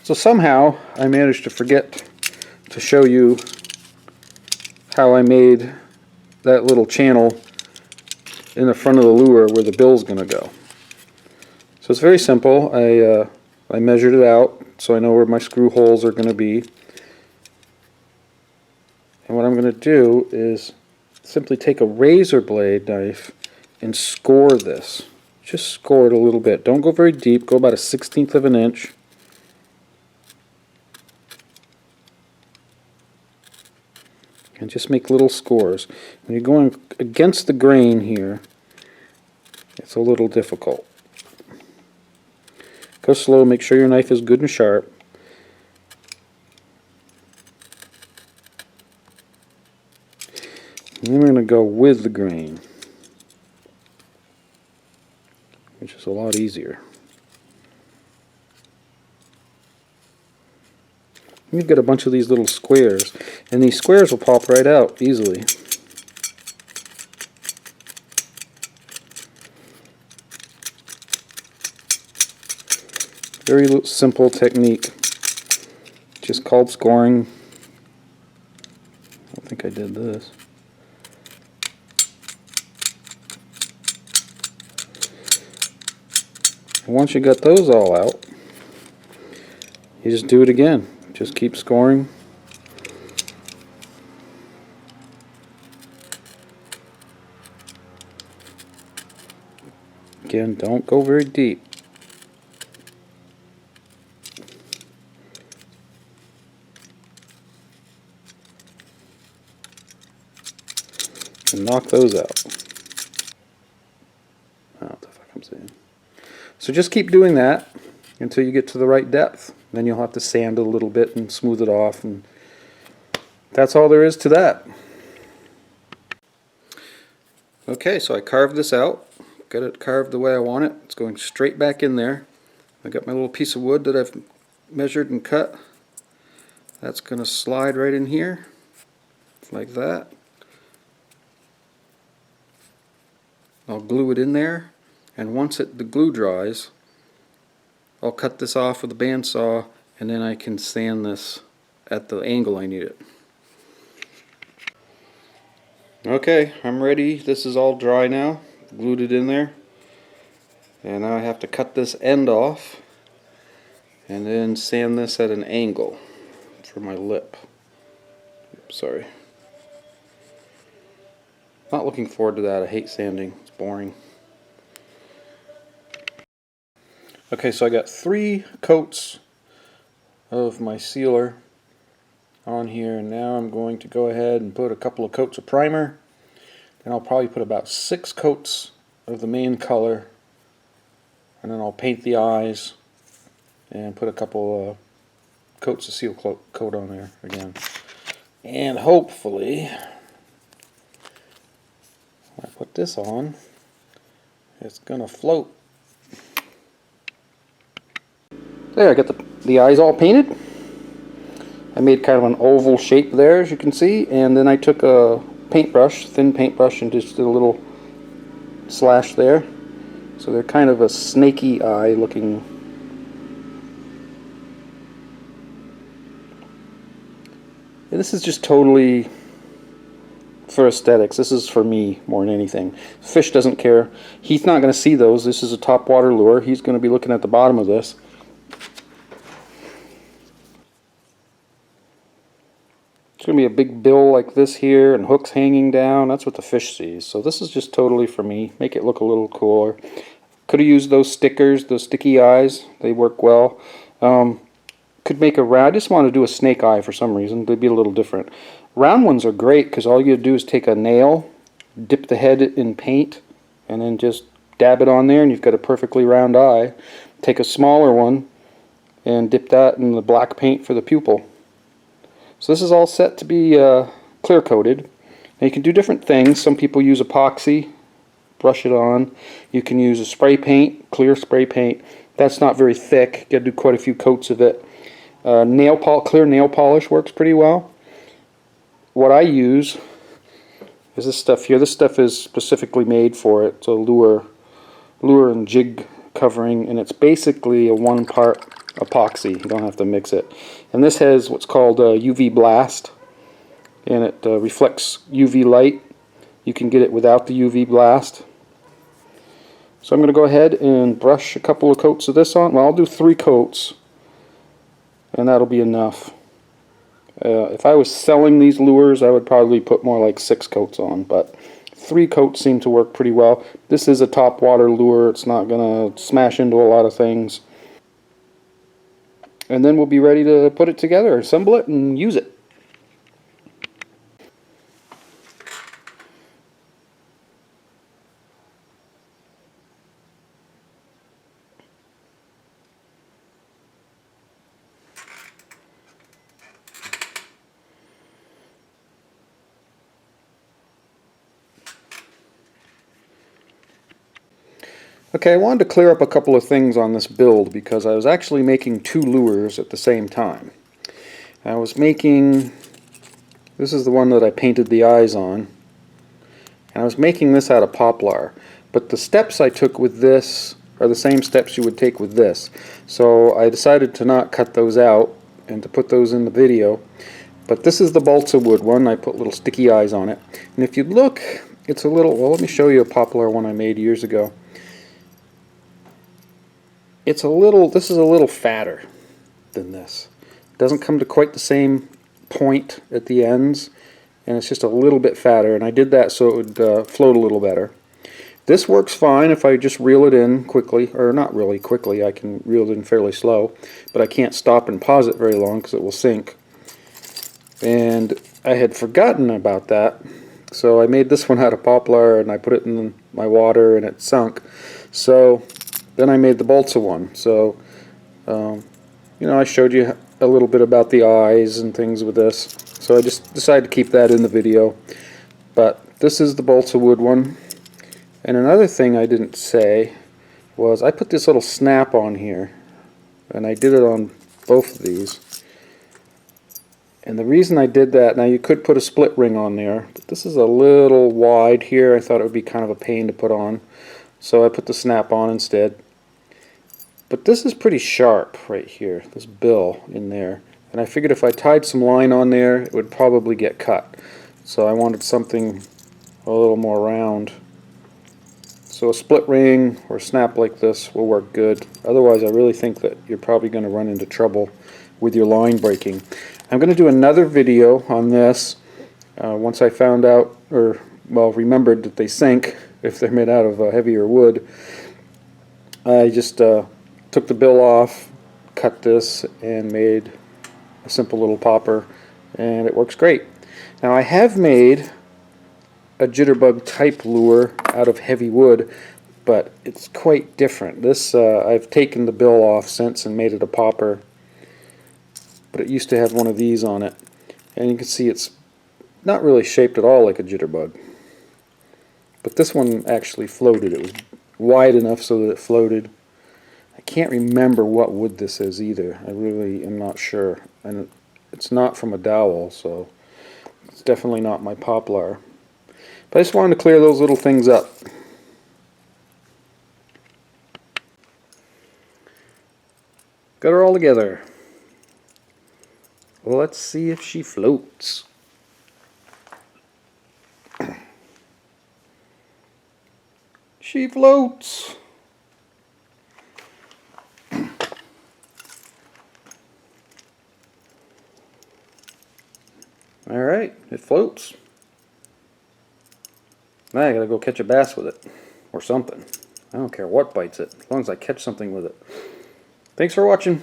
So somehow I managed to forget to show you how I made that little channel in the front of the lure where the bill's going to go. So it's very simple. I measured it out so I know where my screw holes are going to be. And what I'm going to do is simply take a razor blade knife and score this. Just score it a little bit. Don't go very deep. Go about a 1/16 of an inch. And just make little scores. When you're going against the grain here, it's a little difficult. Go slow. Make sure your knife is good and sharp. And then we're going to go with the grain, which is a lot easier. You've got a bunch of these little squares, and these squares will pop right out easily. Very simple technique, just called scoring. I don't think I did this. And once you got those all out, you just do it again. Just keep scoring. Again, don't go very deep. And knock those out. I don't know what the fuck I'm saying. So just keep doing that until you get to the right depth. Then you'll have to sand it a little bit and smooth it off, and that's all there is to that. Okay, so I carved this out. Got it carved the way I want it. It's going straight back in there. I got my little piece of wood that I've measured and cut. That's going to slide right in here, like that. I'll glue it in there, and once the glue dries, I'll cut this off with a bandsaw, and then I can sand this at the angle I need it. Okay, I'm ready. This is all dry now. Glued it in there. And now I have to cut this end off and then sand this at an angle for my lip. Oops, sorry. Not looking forward to that. I hate sanding. It's boring. Okay, so I got 3 coats of my sealer on here, and now I'm going to go ahead and put a couple of coats of primer. Then I'll probably put about 6 coats of the main color, and then I'll paint the eyes and put a couple coats of seal coat on there again. And hopefully, when I put this on, it's going to float. There, I got the eyes all painted. I made kind of an oval shape there, as you can see, and then I took a paintbrush, thin paintbrush, and just did a little slash there. So they're kind of a snaky eye looking. And this is just totally for aesthetics. This is for me more than anything. Fish doesn't care. He's not going to see those. This is a top water lure. He's going to be looking at the bottom of this. It's going to be a big bill like this here and hooks hanging down. That's what the fish sees. So this is just totally for me. Make it look a little cooler. Could have used those stickers, those sticky eyes. They work well. Could make a round. I just want to do a snake eye for some reason. They'd be a little different. Round ones are great because all you do is take a nail, dip the head in paint, and then just dab it on there, and you've got a perfectly round eye. Take a smaller one and dip that in the black paint for the pupil. So this is all set to be clear coated. Now you can do different things. Some people use epoxy, brush it on. You can use a spray paint, clear spray paint. That's not very thick. You got to do quite a few coats of it. Clear nail polish works pretty well. What I use is this stuff here. This stuff is specifically made for it. It's a lure and jig covering, and it's basically a 1-part epoxy. You don't have to mix it. And this has what's called UV blast, and it reflects UV light. You can get it without the UV blast. So I'm going to go ahead and brush a couple of coats of this on. Well, I'll do 3 coats, and that'll be enough. If I was selling these lures, I would probably put more like 6 coats on, but 3 coats seem to work pretty well. This is a top water lure. It's not going to smash into a lot of things. And then we'll be ready to put it together, assemble it, and use it. Okay, I wanted to clear up a couple of things on this build because I was actually making 2 lures at the same time. I was making, this is the one that I painted the eyes on, and I was making this out of poplar, but the steps I took with this are the same steps you would take with this. So I decided to not cut those out and to put those in the video. But this is the balsa wood one. I put little sticky eyes on it. And if you look, it's a little, well, let me show you a poplar one I made years ago. It's a little, this is a little fatter than this. It doesn't come to quite the same point at the ends, and it's just a little bit fatter, and I did that so it would float a little better. This works fine if I just reel it in quickly, or not really quickly, I can reel it in fairly slow, but I can't stop and pause it very long because it will sink. And I had forgotten about that, so I made this one out of poplar and I put it in my water and it sunk. So then I made the balsa one. So, you know, I showed you a little bit about the eyes and things with this. So I just decided to keep that in the video. But this is the balsa wood one. And another thing I didn't say was I put this little snap on here. And I did it on both of these. And the reason I did that, now you could put a split ring on there, but this is a little wide here. I thought it would be kind of a pain to put on. So I put the snap on instead. But this is pretty sharp right here, this bill in there. And I figured if I tied some line on there, it would probably get cut. So I wanted something a little more round. So a split ring or snap like this will work good. Otherwise, I really think that you're probably going to run into trouble with your line breaking. I'm going to do another video on this once I found out, or well, remembered that they sink if they're made out of heavier wood. I just took the bill off, cut this, and made a simple little popper, and it works great. Now I have made a jitterbug type lure out of heavy wood, but it's quite different. This I've taken the bill off since and made it a popper, but it used to have one of these on it, and you can see it's not really shaped at all like a jitterbug. But this one actually floated. It was wide enough so that it floated. I can't remember what wood this is either. I really am not sure. And it's not from a dowel, so it's definitely not my poplar. But I just wanted to clear those little things up. Got her all together. Well, let's see if she floats. She floats. Alright, it floats. Now I gotta go catch a bass with it. Or something. I don't care what bites it, as long as I catch something with it. Thanks for watching.